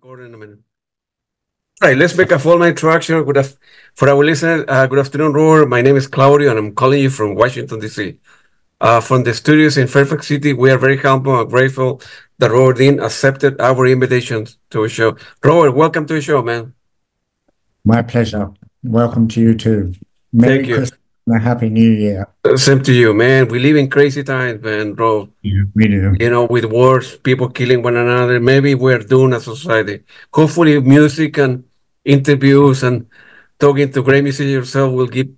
Recording a minute. All right, let's make a formal introduction. For our listeners, good afternoon, Robert. My name is Claudio, and I'm calling you from Washington, D.C. From the studios in Fairfax City, we are very humble and grateful that Robert Dean accepted our invitation to a show. Robert, welcome to the show, man. My pleasure. Welcome to you too. Thank you. Christmas and a Happy New Year. Same to you, man. We live in crazy times, man, bro. Yeah, we do. You know, with wars, people killing one another. Maybe we're doing a society. Hopefully, music and interviews and talking to great musicians yourself will give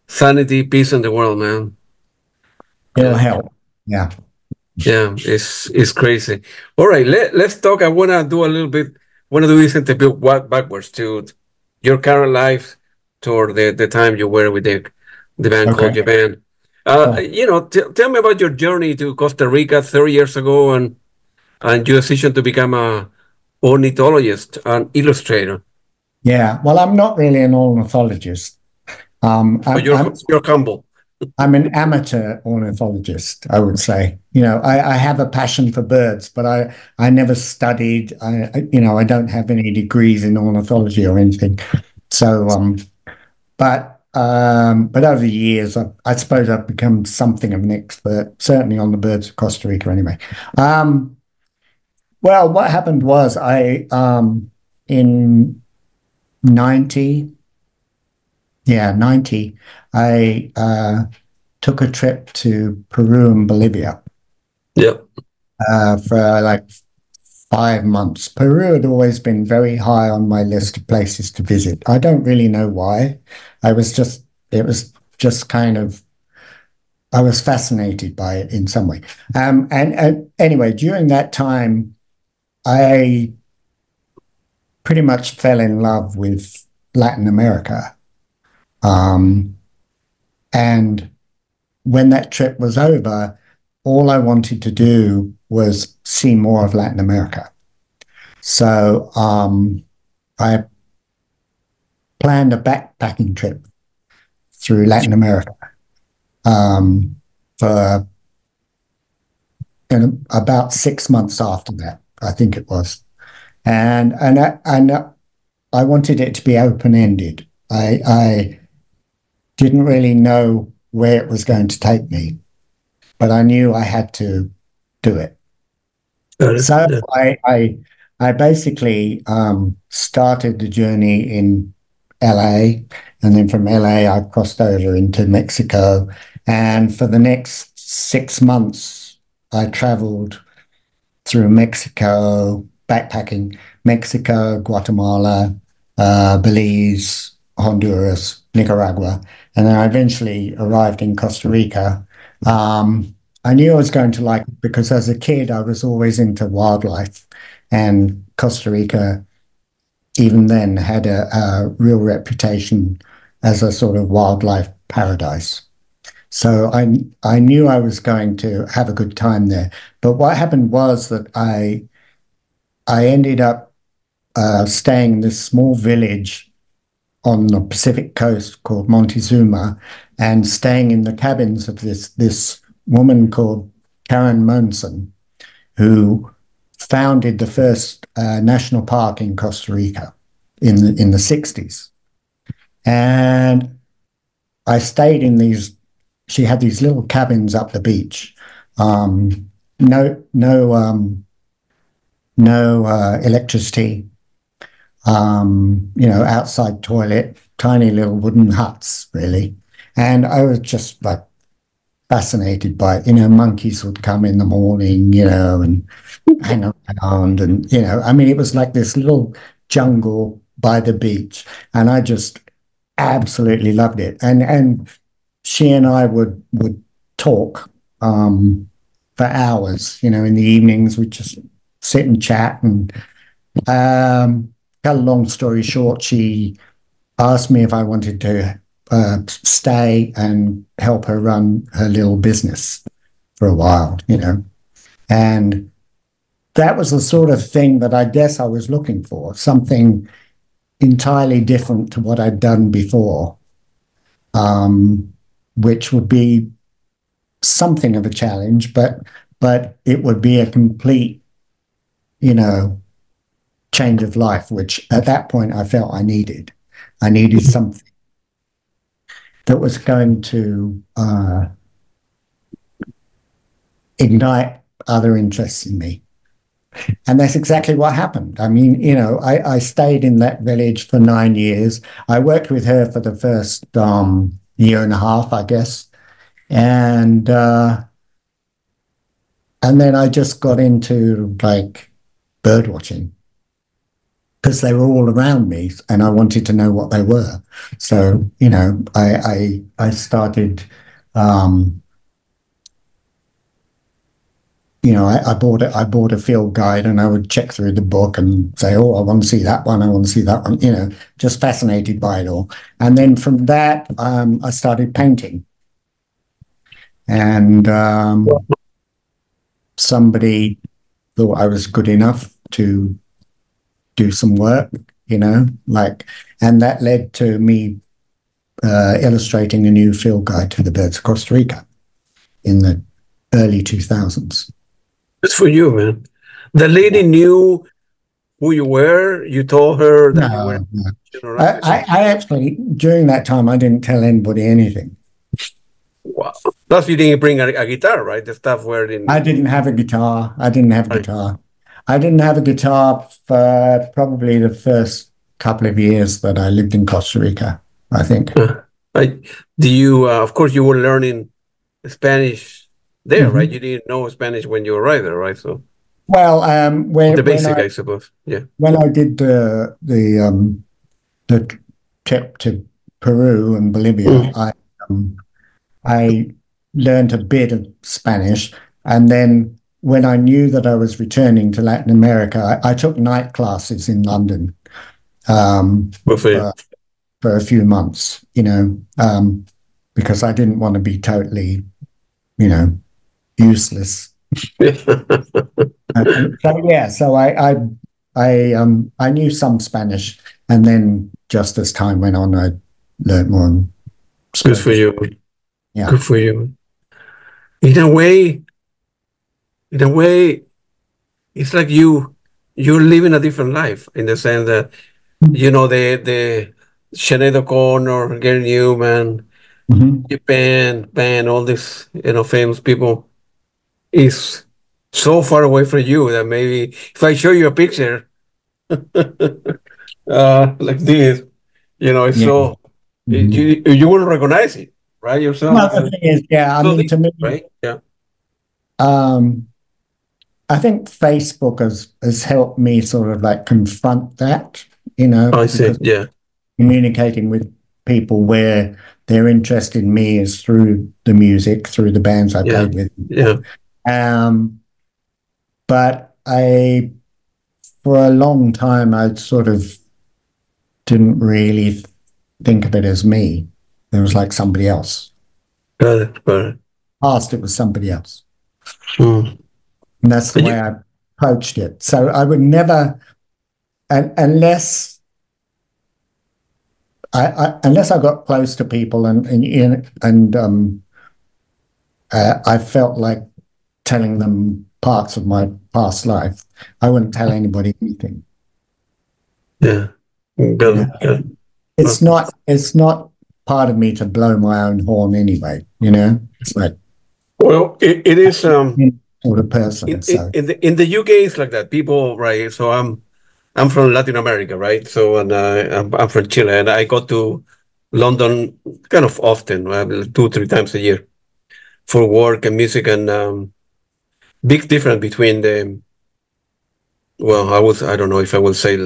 sanity, peace in the world, man. It'll help. Yeah. Yeah, it's crazy. All right, let's talk. I wanna do a little bit. Wanna do this interview backwards to your current life, toward the time you were with the band called Japan. You know, tell me about your journey to Costa Rica 30 years ago, and your decision to become a ornithologist and illustrator. Yeah. Well, I'm not really an ornithologist. But you're humble. I'm an amateur ornithologist, I would say. You know, I have a passion for birds, but I never studied. I don't have any degrees in ornithology or anything. So, but over the years, I suppose I've become something of an expert, certainly on the birds of Costa Rica anyway. Well, what happened was in 90, I took a trip to Peru and Bolivia. Yep. For like 5 months. Peru had always been very high on my list of places to visit. I don't really know why. It was just kind of, I was fascinated by it in some way. And anyway, during that time, I pretty much fell in love with Latin America. And when that trip was over, all I wanted to do was see more of Latin America. So I planned a backpacking trip through Latin America for about 6 months after that, I think it was. And I wanted it to be open-ended. I didn't really know where it was going to take me, but I knew I had to do it. So I basically started the journey in LA, and then from LA I crossed over into Mexico, and for the next 6 months I traveled through Mexico, backpacking, Mexico, Guatemala, Belize, Honduras, Nicaragua, and then I eventually arrived in Costa Rica. I knew I was going to like it because as a kid I was always into wildlife, and Costa Rica even then had a real reputation as a sort of wildlife paradise. So I knew I was going to have a good time there. But what happened was that I ended up staying in this small village on the Pacific coast called Montezuma, and staying in the cabins of this woman called Karen Monson, who founded the first national park in Costa Rica in the 60s. And I stayed in these, she had these little cabins up the beach. No electricity, outside toilet, tiny little wooden huts, really. And I was just like fascinated by it. Monkeys would come in the morning, and hang around, and, it was like this little jungle by the beach, and I just absolutely loved it. And she and I would talk for hours, in the evenings. We'd just sit and chat, and cut a long story short, she asked me if I wanted to stay and help her run her little business for a while, and that was the sort of thing that I guess I was looking for, something entirely different to what I'd done before, which would be something of a challenge, but it would be a complete, change of life, which at that point I felt I needed. I needed something that was going to ignite other interests in me. And that's exactly what happened. I mean, you know, I stayed in that village for 9 years. I worked with her for the first year and a half, I guess. And then I just got into like bird watching because they were all around me and I wanted to know what they were. So, you know, I started, you know, I bought a field guide and I would check through the book and say, oh, I want to see that one. I want to see that one, you know, just fascinated by it all. And then from that, I started painting. And somebody thought I was good enough to do some work, you know, like, and that led to me illustrating a new field guide to the birds of Costa Rica in the early 2000s. It's for you, man. The lady knew who you were. You told her that you were. No. I actually, during that time, I didn't tell anybody anything. Wow. Plus, you didn't bring a guitar, right? The stuff where I didn't have a guitar. I didn't have a guitar. I didn't have a guitar for probably the first couple of years that I lived in Costa Rica, I think. Do you, of course, you were learning Spanish there, right? You didn't know Spanish when you arrived there, right? So, well, the basic, I suppose. Yeah. When I did the trip to Peru and Bolivia, I learned a bit of Spanish, and then when I knew that I was returning to Latin America, I took night classes in London for a few months, you know, because I didn't want to be totally, you know, useless. So I knew some Spanish, and then just as time went on, I learned more. Good for you. Yeah. Good for you. In a way, it's like you're living a different life in the sense that, you know, the Sinead O'Connor, Gary Numan, Japan, all these, you know, famous people is so far away from you that maybe if I show you a picture like this, you know, it's so you wouldn't recognize it, right? Yourself. Well, the thing is, I mean, to me, right? Yeah. I think Facebook has helped me sort of like confront that, you know. I see. Yeah. Communicating with people where their interest in me is through the music, through the bands I played with. Yeah. But for a long time, I sort of didn't really think of it as me. It was like somebody else. Got it. Past, it was somebody else. And that's the way I approached it. So I would never, unless I got close to people and I felt like telling them parts of my past life, I wouldn't tell anybody anything. Yeah. Got it. It's not part of me to blow my own horn anyway, you know? It's like, well, it is sort of person. In the UK, it's like that. People, right? So I'm from Latin America, right? So and I'm from Chile, and I go to London kind of often, 2-3 times a year, for work and music. And big difference between the, well, I don't know if I will say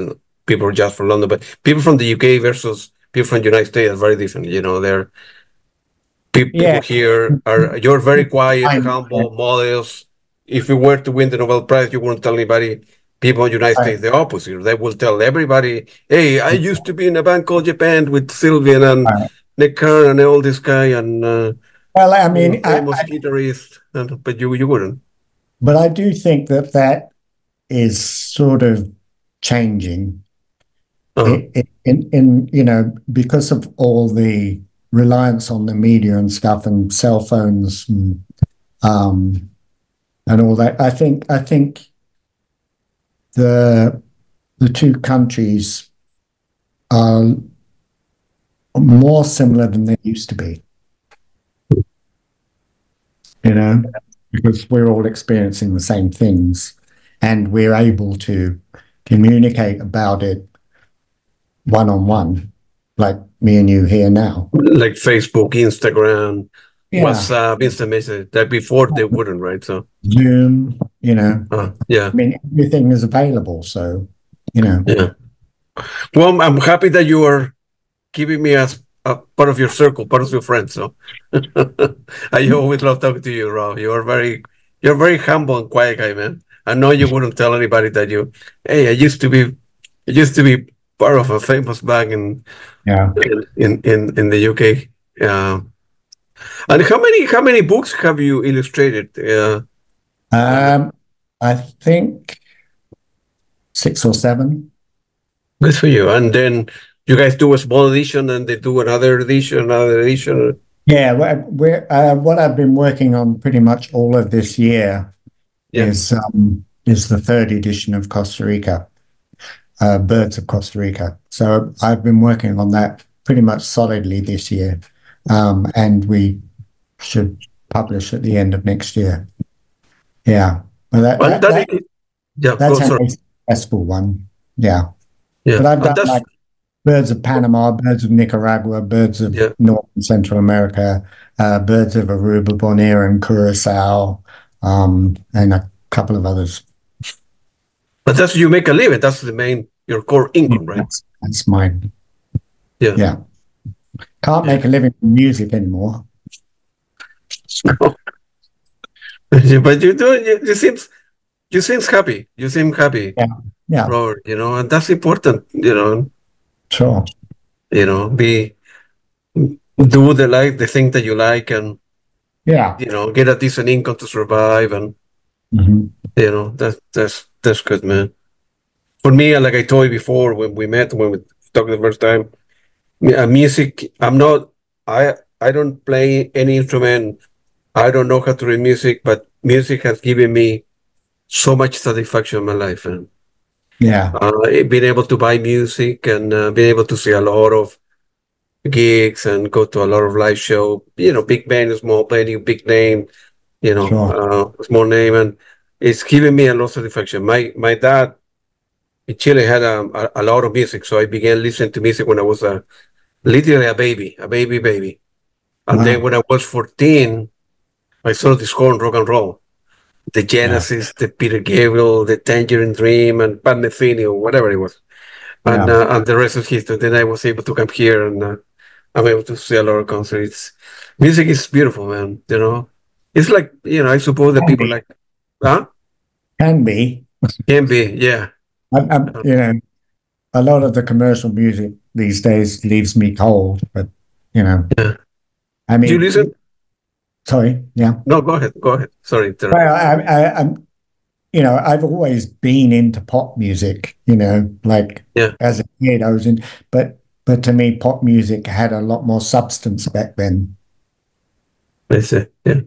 people just from London, but people from the UK versus people from the United States are very different. You know, they're people here you're very quiet, humble, modest. If you were to win the Nobel Prize, you wouldn't tell anybody. People in the United States, the opposite. They will tell everybody, hey, I used to be in a band called Japan with Sylvian and Mick Karn and all this guy and well, I mean, famous guitarist, but you wouldn't. But I do think that is sort of changing in you know, because of all the reliance on the media and stuff and cell phones and all that. I think the the two countries are more similar than they used to be, because we're all experiencing the same things and we're able to communicate about it one-on-one, like me and you here now. Like Facebook, Instagram, Yeah. WhatsApp, instant message. That before they wouldn't, right? So Zoom, yeah. I mean, everything is available. So, Yeah. Well, I'm happy that you are keeping me as a part of your circle, part of your friends. So I always love talking to you, Rob. You're very humble and quiet guy, man. I know you wouldn't tell anybody that hey, I used to be part of a famous band in the UK. And how many books have you illustrated? I think 6 or 7. Good for you. And then you guys do a small edition, and they do another edition. Yeah, what I've been working on pretty much all of this year is the 3rd edition of Costa Rica, Birds of Costa Rica. So I've been working on that pretty much solidly this year, and we should publish at the end of next year. Yeah, well, that's a successful one. Yeah. But I've done like birds of Panama, birds of Nicaragua, birds of North and Central America, birds of Aruba, Bonaire, and Curacao, and a couple of others. But that's you make a living. That's your core income, right? That's mine. Yeah. Yeah. Can't make a living from music anymore. But you do. You seem happy. You seem happy. Yeah. Robert, and that's important. Sure. Do the thing that you like, and get a decent income to survive, and that's good, man. For me, like I told you before when we talked the first time, music. I don't play any instrument. I don't know how to read music, but music has given me so much satisfaction in my life, and being able to buy music and being able to see a lot of gigs and go to a lot of live show, big band, small band, big name, small name, and it's given me a lot of satisfaction. My dad in Chile had a lot of music, so I began listening to music when I was literally a baby. And then when I was 14, I saw discovered rock and roll. The Genesis, the Peter Gabriel, the Tangerine Dream, and Pat Metheny, or whatever it was. And the rest is history. Then I was able to come here, and I'm able to see a lot of concerts. Music is beautiful, man. It's like, I suppose that people like, Can be. Can be, yeah. A lot of the commercial music these days leaves me cold, but, I mean. Do you listen? Sorry, yeah. No, go ahead. Sorry. Well, I've always been into pop music, as a kid I was in, but to me, pop music had a lot more substance back then. I see, yeah.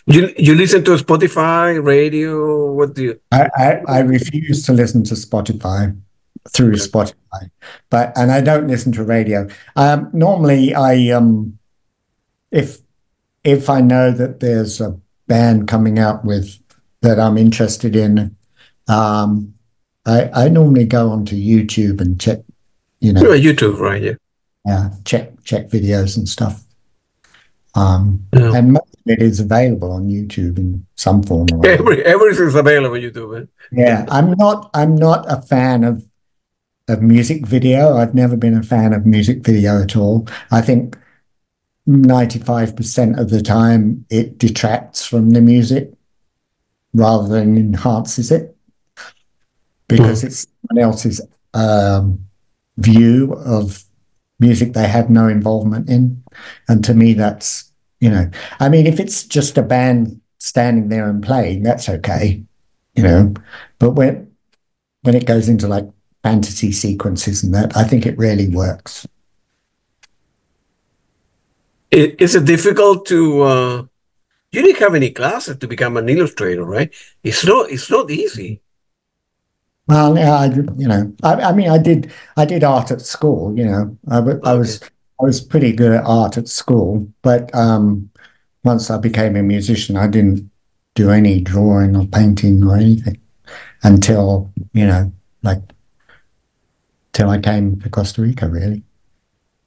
You listen to Spotify, radio? What do you? I refuse to listen to Spotify through Spotify, and I don't listen to radio. Normally, if I know that there's a band coming out that I'm interested in, I normally go onto YouTube and check, YouTube, right? Yeah. Yeah, check videos and stuff. And most of it is available on YouTube in some form or other. Everything's available on YouTube, man. Yeah, I'm not a fan of music video. I've never been a fan of music video at all. I think 95% of the time it detracts from the music rather than enhances it, because it's someone else's view of music they have no involvement in. And to me, that's, I mean, if it's just a band standing there and playing, that's okay, but when it goes into like fantasy sequences and that, I think it really works. Is it difficult to? You didn't have any classes to become an illustrator, right? It's not easy. Well, yeah, I mean, I did art at school. Okay. I was pretty good at art at school, but once I became a musician, I didn't do any drawing or painting or anything until, like till I came to Costa Rica, really.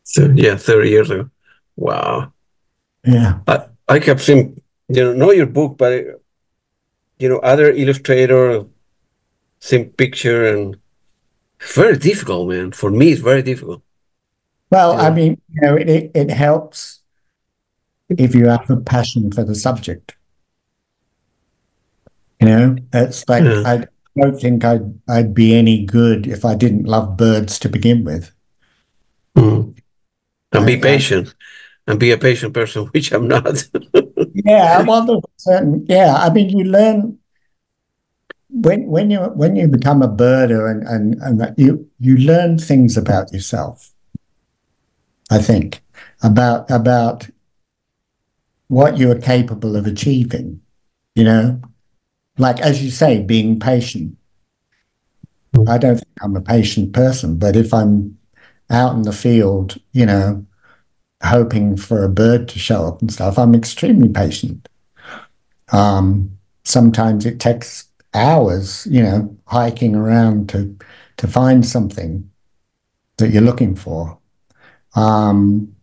So yeah, 30 years ago. Wow. Yeah. I have seen, not your book, but other illustrator, same picture, and very difficult, man. For me, it's very difficult. Well, You I know. mean, it helps if you have a passion for the subject. It's like Yeah. I don't think I'd be any good if I didn't love birds to begin with. Mm. And be I patient, and be a patient person, which I'm not. Yeah, well, there's certain, yeah. I mean, you learn when you become a birder and that you learn things about yourself. I think about what you are capable of achieving. You know, like as you say, being patient. I don't think I'm a patient person, but if I'm out in the field, hoping for a bird to show up and stuff, I'm extremely patient. Sometimes it takes hours, hiking around to find something that you're looking for. Um,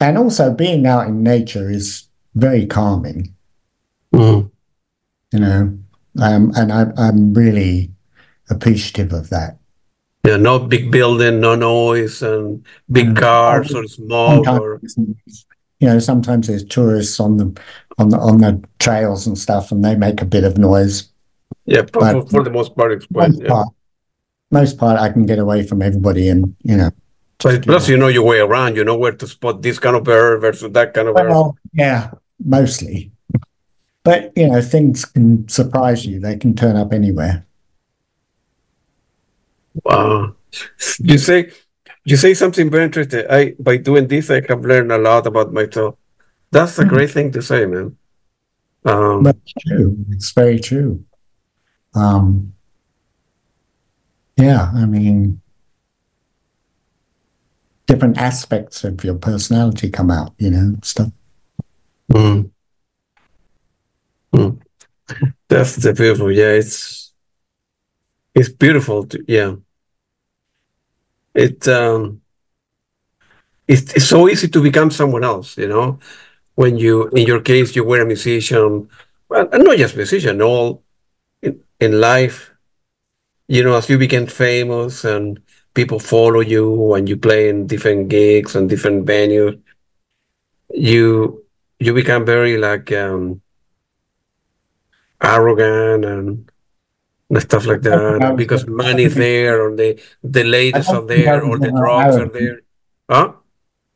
and also being out in nature is very calming, Mm. you know, and I'm really appreciative of that. Yeah, no big building, no noise, and big Oh, cars or smoke sometimes, or sometimes there's tourists on the trails and stuff, and they make a bit of noise. yeah, But for the most part, it's quiet. most Yeah, part, most part, I can get away from everybody and just but get plus on. you know your way around. You know where to spot this kind of bird versus that kind of bird. Well, yeah, mostly. But things can surprise you. They can turn up anywhere. Wow. You say you say something very interesting. I by doing this, I have learned a lot about myself. That's a Mm. great thing to say, man. But it's true. It's very true. Um, yeah, I mean, different aspects of your personality come out, stuff. mm, mm. That's the beautiful. Yeah, it's beautiful. Yeah, it it's so easy to become someone else. When in your case, you were a musician, well, and not just musician, all in life. As you became famous and people follow you and you play in different gigs and different venues, you you become very like arrogant and stuff like I don't think I that was, because money is there or the I ladies don't are think I there or was the ever drugs are arrogant. there. Huh?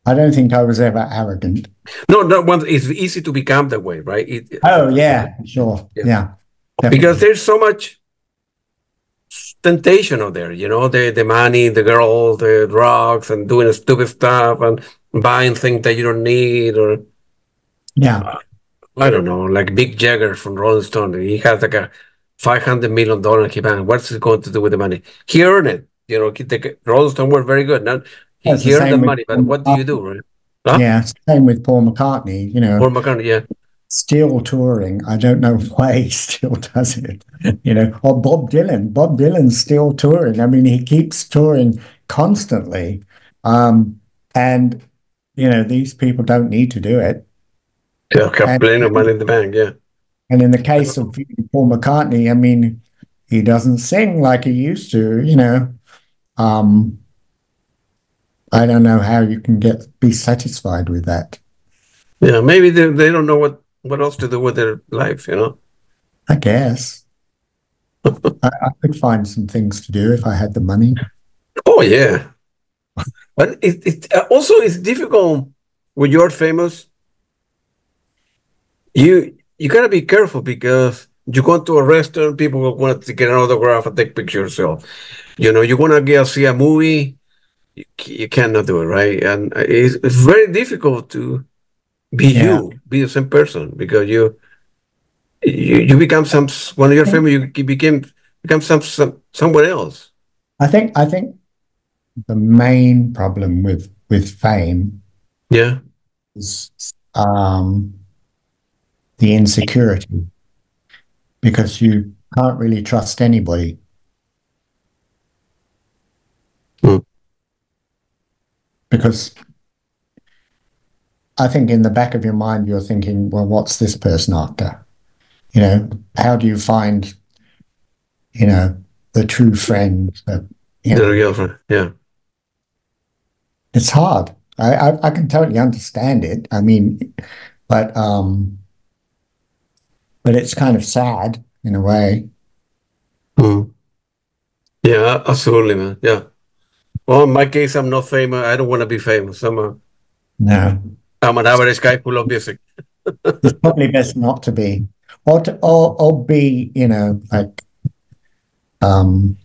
I don't think I was ever arrogant. No, that one it's easy to become that way, right? Oh, yeah, sure. Yeah. Yeah, Because definitely. there's so much temptation out there, the money, the girls, the drugs, and doing stupid stuff and buying things that you don't need, or Yeah. I don't know, like Mick Jagger from Rolling Stone. He has like a $500 million key bank. What's he going to do with the money? He earned it. The Rolling Stone were very good. Now That's the he earned same that with money, but Paul what do you McCartney. do, right? Huh? Yeah, same with Paul McCartney, Paul McCartney, yeah. still touring. I don't know why he still does it, or Bob Dylan. Bob Dylan's still touring. I mean, he keeps touring constantly. And, these people don't need to do it. Yeah, have And, plenty of money in the bank, yeah. and in the case of Paul McCartney, I mean, he doesn't sing like he used to. Um, I don't know how you can be satisfied with that. Yeah, maybe they don't know what else to do with their life. I guess I could find some things to do if I had the money. Oh, yeah. But it also it's difficult when you're famous. You gotta be careful because you go to a restaurant, people will want to get an autograph and take pictures. So, you want to go see a movie, you cannot do it, right? And it's very difficult to Yeah. be the same person because you become when you're famous, you became become someone else. I think the main problem with fame Yeah. is the insecurity, because you can't really trust anybody. Mm. Because I think in the back of your mind, you're thinking, well, what's this person after? You know, how do you find, you know, the true friend that, you The know, girlfriend. Yeah. it's hard. I can totally understand it. I mean, but it's kind of sad in a way. Mm. Yeah, absolutely, man. Yeah. Well, in my case, I'm not famous. I don't want to be famous. No, I'm an average guy who loves music. it's probably best not to be, or be, you know, like um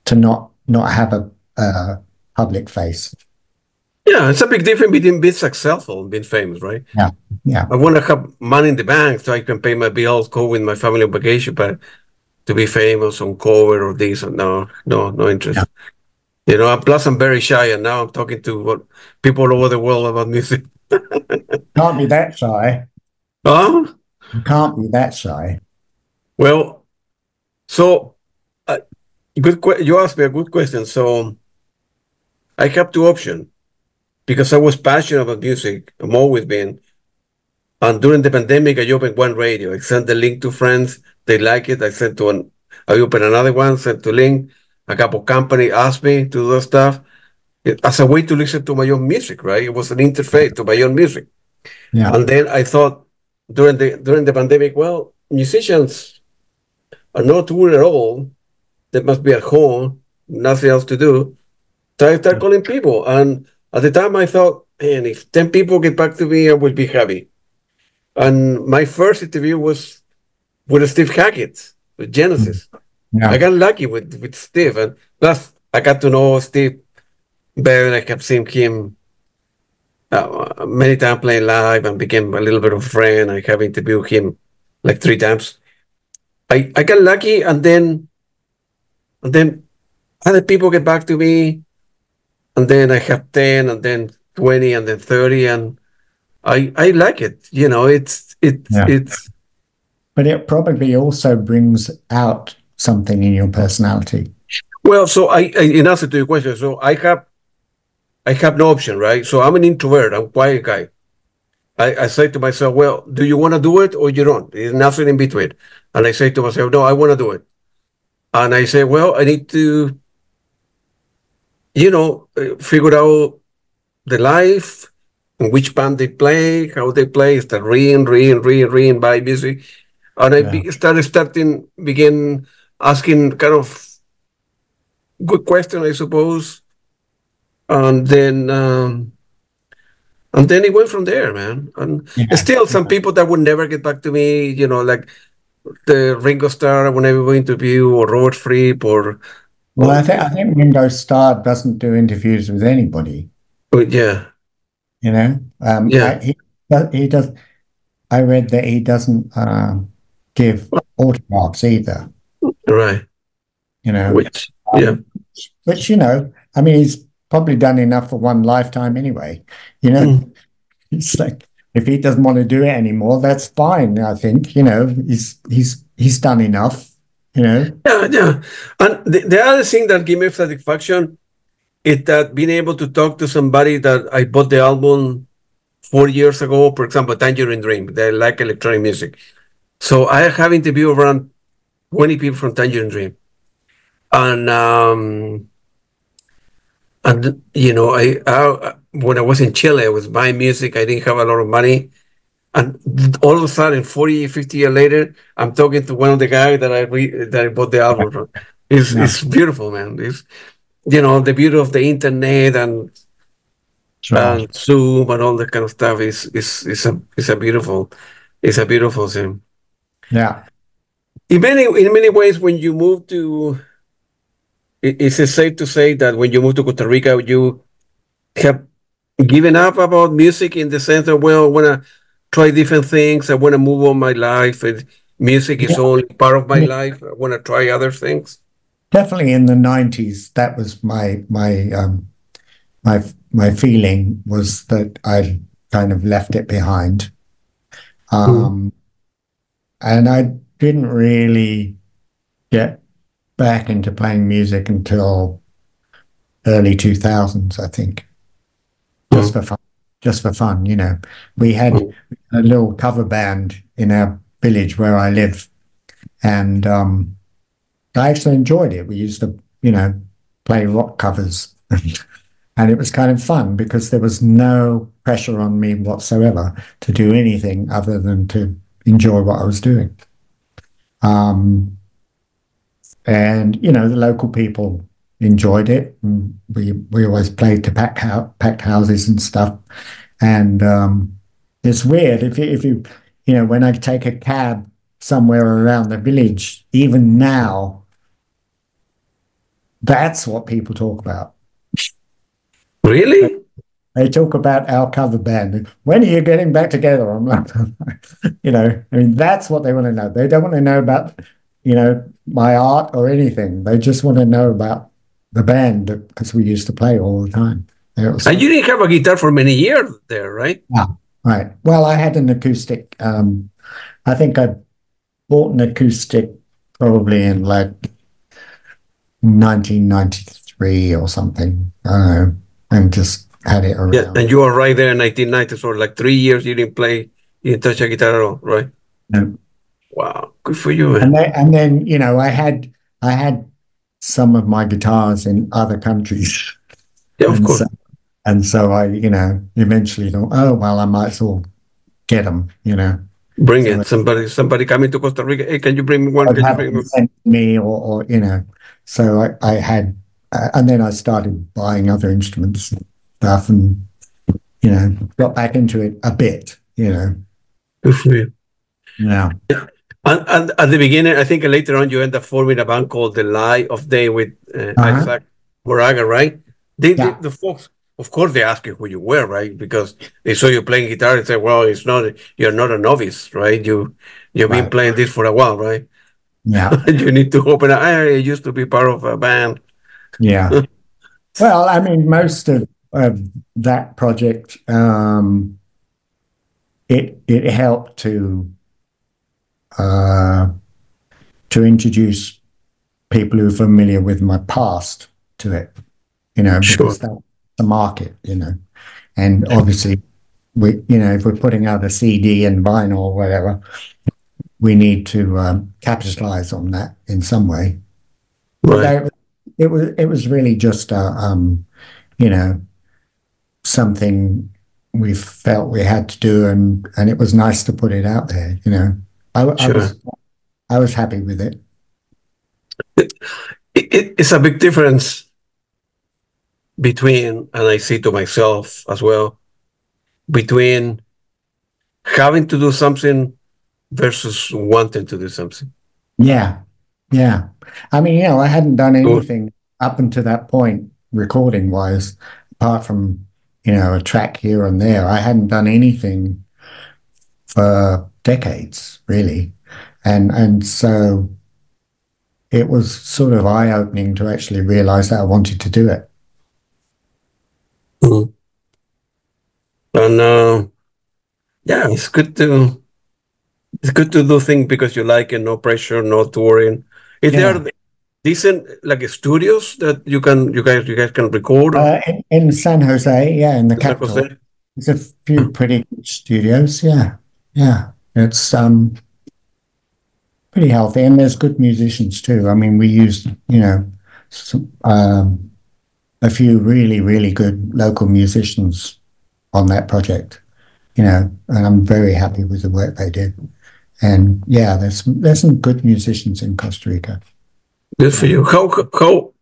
to not have a public face. Yeah, it's a big difference between being successful and being famous, right? Yeah, yeah, I want to have money in the bank so I can pay my bills, go with my family on vacation, but to be famous on cover or this, or no yeah. interest. You know, and plus I'm very shy, and now I'm talking to people all over the world about music. Can't be that shy. Oh, You can't be that shy. well, so uh, you asked me a good question. So I have two options because I was passionate about music. I'm always been. And during the pandemic, I opened one radio. I sent the link to friends. They like it. I opened another one, sent the link. A couple company asked me to do stuff as a way to listen to my own music, right? It was an interface to my own music. Yeah, And then I thought during the pandemic, well, musicians are not touring at all. They must be at home, nothing else to do. So I started calling people. And at the time I thought, man, if 10 people get back to me, I will be happy. And my first interview was with Steve Hackett with Genesis. I yeah, got lucky with Steve, and plus I got to know Steve better. I kept seeing him many times playing live and became a little bit of a friend. I have interviewed him like 3 times. I got lucky, and then other people get back to me, and then I have 10, and then 20, and then 30, and I like it. You know, yeah. it's But it probably also brings out something in your personality. well. So in answer to your question, so I have no option, right? So I'm an introvert. I'm a quiet guy. I say to myself, well, do you want to do it or you don't? There's nothing in between. And I say to myself, no, I want to do it. And I say, well, I need to, figure out the life, in which band they play, how they play, start reading by music. And I Yeah, begin asking kind of good question, I suppose. And then it went from there, man. And yeah, still, some yeah. people that would never get back to me, like the Ringo Starr whenever we interview, or Robert Fripp, Well, or I think Ringo Starr doesn't do interviews with anybody. yeah, You know, yeah, he does. I read that he doesn't give autographs either. right. You know, Which, yeah, which, you know, I mean, he's probably done enough for one lifetime anyway. You know, mm, it's like if he doesn't want to do it anymore, that's fine. I think, you know, he's done enough. You know, yeah. And the other thing that gave me satisfaction is that being able to talk to somebody that I bought the album 4 years ago, for example, Tangerine Dream, they like electronic music. So I have interviewed around 20 people from Tangerine Dream. And I when I was in Chile, I was buying music. I didn't have a lot of money, and all of a sudden, 40, 50 years later, I'm talking to one of the guys that I bought the album from. It's yeah, it's beautiful, man. It's the beauty of the internet sure, and Zoom and all that kind of stuff is a beautiful thing. yeah, In many ways, when you move is it safe to say that when you move to Costa Rica, you have given up about music in the sense that, well, I want to try different things. I want to move on my life. music is Yeah, only part of I my mean, life. I want to try other things. definitely in the 90s, that was my feeling was that I kind of left it behind. Mm. Um, and I didn't really get back into playing music until early 2000s, I think, just Mm. for fun, just for fun, you know. We had Mm. a little cover band in our village where I live, and I actually enjoyed it. We used to, you know, play rock covers, and it was kind of fun because there was no pressure on me whatsoever to do anything other than to enjoy what I was doing. Um, and you know, the local people enjoyed it, and we always played to packed houses and stuff. And it's weird if you you know, when I take a cab somewhere around the village, even now, that's what people talk about. Really? They talk about our cover band. When are you getting back together? I'm like, you know, I mean, that's what they want to know. They don't want to know about, you know, my art or anything. They just want to know about the band because we used to play all the time. It was, And you didn't have a guitar for many years there, right? yeah, right. Well, I had an acoustic. I think I bought an acoustic probably in like 1993 or something. I don't know, and just had it Yeah, and around. you were right there in 1990, so like 3 years you didn't play, you didn't touch a guitar at all, right? No. Wow, good for you, And man. then you know I had some of my guitars in other countries, Yeah, of and course. so I you know eventually thought, oh well, I might as well get them, you know. Bring So it. Somebody coming to Costa Rica. Hey, can you bring me one? I'd Can you have bring them me? sent to me, or you know. So I had, and then I started buying other instruments and stuff, and you know got back into it a bit, you know. Good for you. Yeah. And at the beginning, I think later on you end up forming a band called The Lie of Day with Uh-huh. Isaac Moraga, right? Yeah. The folks, of course, they ask you who you were, right? Because they saw you playing guitar and say, "Well, you're not a novice, right? You've been Right. playing this for a while, right? Yeah. You need to open. I used to be part of a band." Yeah. Well, I mean, most of that project, it helped uh, to introduce people who are familiar with my past to it, you know, Sure. because that's the market, you know, and obviously we, you know, if we're putting out a CD and vinyl or whatever, we need to capitalize on that in some way. But Right. it was really just you know, something we felt we had to do, and it was nice to put it out there. You know, I, I Sure. was I was happy with it. It's a big difference between, and I say to myself as well, between having to do something versus wanting to do something. Yeah, yeah. I mean, you know, I hadn't done Good. anything up until that point, recording wise, apart from you know a track here and there. I hadn't done anything for decades, really, and so it was sort of eye opening to actually realize that I wanted to do it. Mhm. And yeah, it's good to do things because you like it, no pressure, no touring. Is Yeah. there decent like studios that you guys can record In San Jose, yeah, in the in San capital, Jose? there's a few pretty good studios. Yeah, yeah, it's pretty healthy, and there's good musicians too. I mean, we used you know some, a few really really good local musicians on that project. You know, and I'm very happy with the work they did. And yeah, there's some good musicians in Costa Rica. Good for Yeah. you.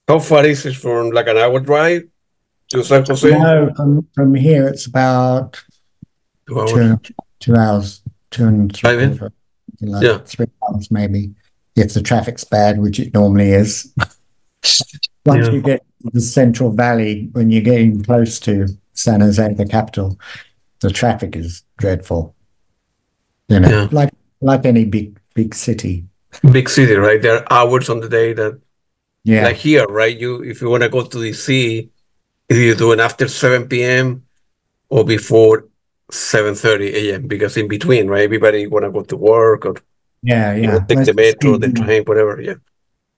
How far is it from like an hour drive to San Jose? No, from here it's about 2 hours. two 2 hours, two and three Driving? quarter, like Yeah. 3 hours maybe, if the traffic's bad, which it normally is. Once Yeah. you get to the Central Valley, when you're getting close to San Jose, the capital, the traffic is dreadful. You know, Yeah. like any big big city. Big city, right? There are hours on the day that, Yeah. like here, right? If you want to go to DC, either you do it after 7 p.m. or before 7:30 a.m. because in between, right? Everybody want to go to work or Yeah, you know, yeah. take the metro, the train, whatever. Yeah.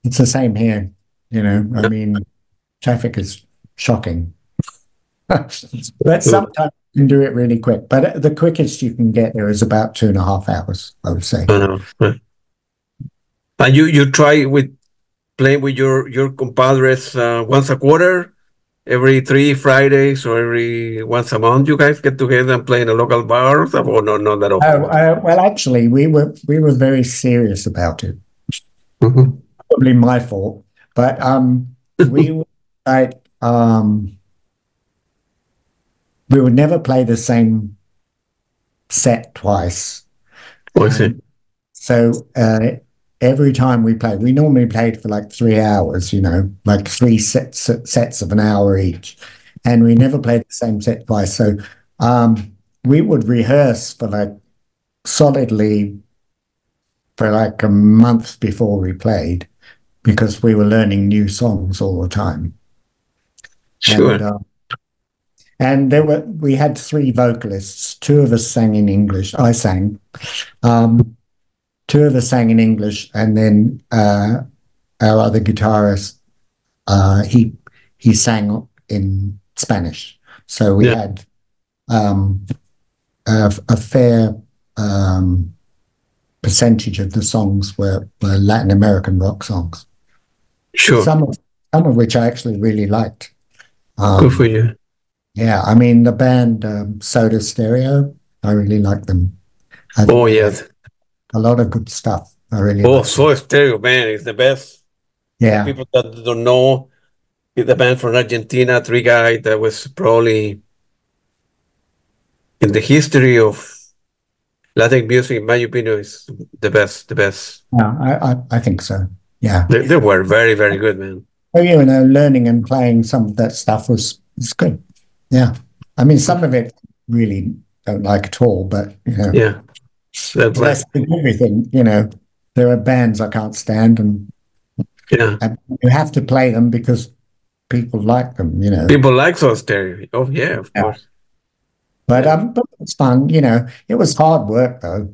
It's the same here. You know, I mean, traffic is shocking. But sometimes you can do it really quick. But the quickest you can get there is about 2.5 hours, I would say. I know. And you try with playing with your compadres once a quarter, every 3 Fridays, or every once a month. You guys get together and play in a local bar or stuff, or no, not that often. Well, actually, we were very serious about it. Mm-hmm. Probably my fault, but we were like we would never play the same set twice. Oh, I see. So every time we played, we normally played for like 3 hours, you know, like three sets of an hour each, and we never played the same set twice. So we would rehearse for like solidly for like a month before we played because we were learning new songs all the time. Sure. And we had three vocalists. Two of us sang in English. I sang. Two of us sang in English, and then our other guitarist, he sang in Spanish. So we had a fair percentage of the songs were Latin American rock songs. Sure. Some of which I actually really liked. Good for you. Yeah, I mean the band Soda Stereo, I really like them. Oh yes, a lot of good stuff. I really. Oh, Soda Stereo, man, is the best. Yeah. For people that don't know, it's the band from Argentina, three guys that was probably in the history of Latin music, in my opinion, is the best. The best. Yeah, I think so. Yeah. They were very, very good, man. Oh, you know, learning and playing some of that stuff was good. Yeah. I mean, some of it really don't like at all, but you know. Yeah. That's right. Everything, you know, there are bands I can't stand and you have to play them because people like them, you know. People like Soda Stereo. Oh yeah, of course. But it's fun, you know. It was hard work though.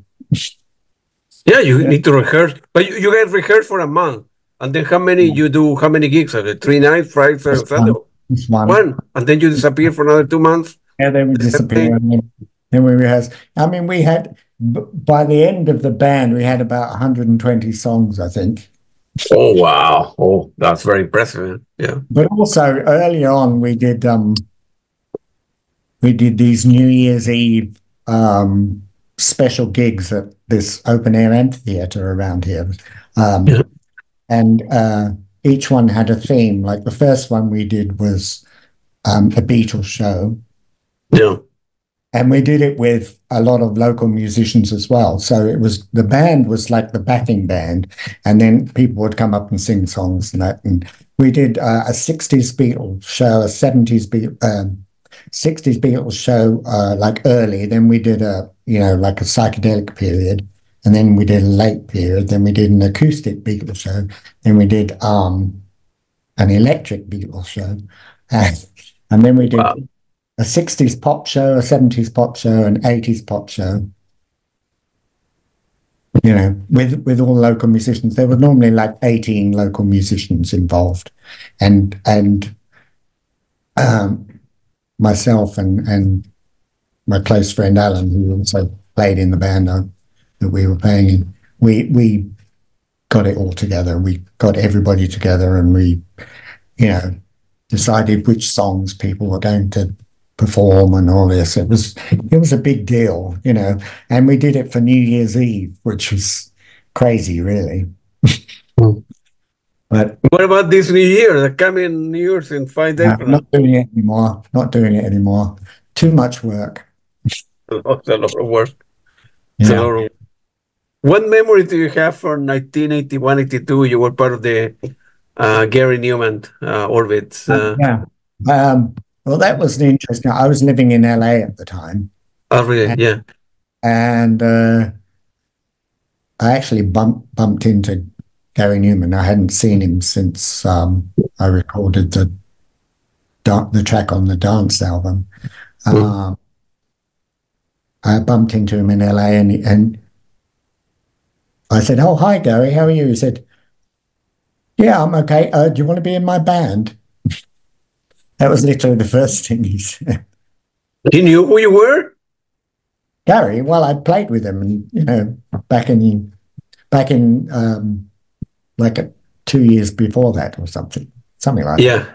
Yeah, you need to rehearse. But you get rehearsed for a month. And then how many gigs are there? 3 nights, Friday, Saturday? One. And then you disappear for another 2 months? Yeah, they would disappear. Then we rehearsed. I mean, we had, by the end of the band, we had about 120 songs, I think. Oh, wow. Oh, that's very impressive. Yeah. But also, early on, we did these New Year's Eve special gigs at this open-air amphitheater around here. And each one had a theme. Like the first one we did was a Beatles show. Yeah. And we did it with a lot of local musicians as well. So it was, the band was like the backing band, and then people would come up and sing songs and that. And we did a 60s Beatles show, a 60s Beatles show, like early. Then we did like a psychedelic period. And then we did a late period. Then we did an acoustic Beatles show. Then we did an electric Beatles show. And then we did a 60s pop show, a 70s pop show, an 80s pop show. You know, with all local musicians. There were normally like 18 local musicians involved. And myself and my close friend Alan, who also played in the band that we were playing in, we got it all together. We got everybody together, and we, you know, decided which songs people were going to perform and all this. It was a big deal, you know, and we did it for New Year's Eve, which was crazy, really. But what about this New Year? The coming New Year's in 5 days? Not doing it anymore. Not doing it anymore. Too much work. It's a lot of work. Yeah. What memory do you have from 1981, 82? You were part of the Gary Numan orbits. Well, that was interesting. I was living in LA at the time. Oh, really? And actually bumped into Gary Numan. I hadn't seen him since I recorded the track on the dance album. Mm. I bumped into him in LA, and I said, "Oh, hi, Gary. How are you?" He said, "Yeah, I'm okay. Do you want to be in my band?" That was literally the first thing he said. He knew who you were? Gary, well, I played with him, and back in like 2 years before that, or something like that. Yeah.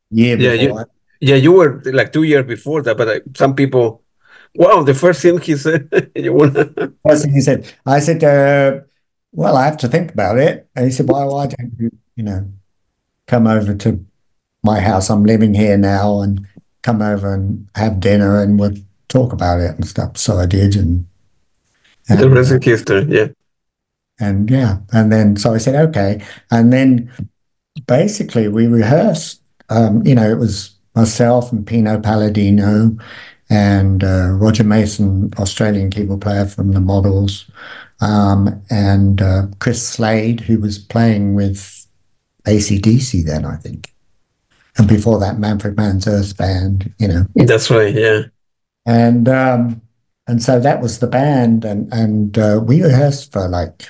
Year Yeah, before that. you were like 2 years before that, but some people, wow, the first thing he said, you wanna, First thing he said, I said, "Well, I have to think about it." And he said, "Well, why don't you, come over to my house? I'm living here now, and come over and have dinner, and we'll talk about it and stuff." So I did, the and rest is history. Yeah. yeah, and then so I said, "Okay," and then basically we rehearsed. It was myself and Pino Palladino and Roger Mason, Australian keyboard player from the Models, and Chris Slade, who was playing with AC/DC then, I think. And before that, Manfred Mann's Earth Band. That's right. Yeah. And so that was the band, and we rehearsed for like,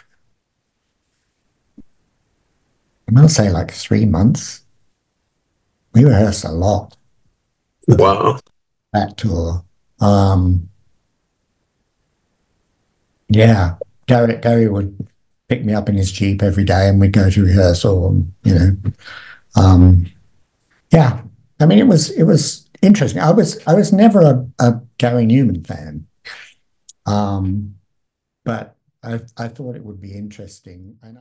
I'm gonna say like 3 months. We rehearsed a lot for Wow. that tour. Um, yeah, Gary would pick me up in his Jeep every day, and we'd go to rehearsal. Um, yeah. I mean, it was interesting. I was never a Gary Numan fan, but I thought it would be interesting. And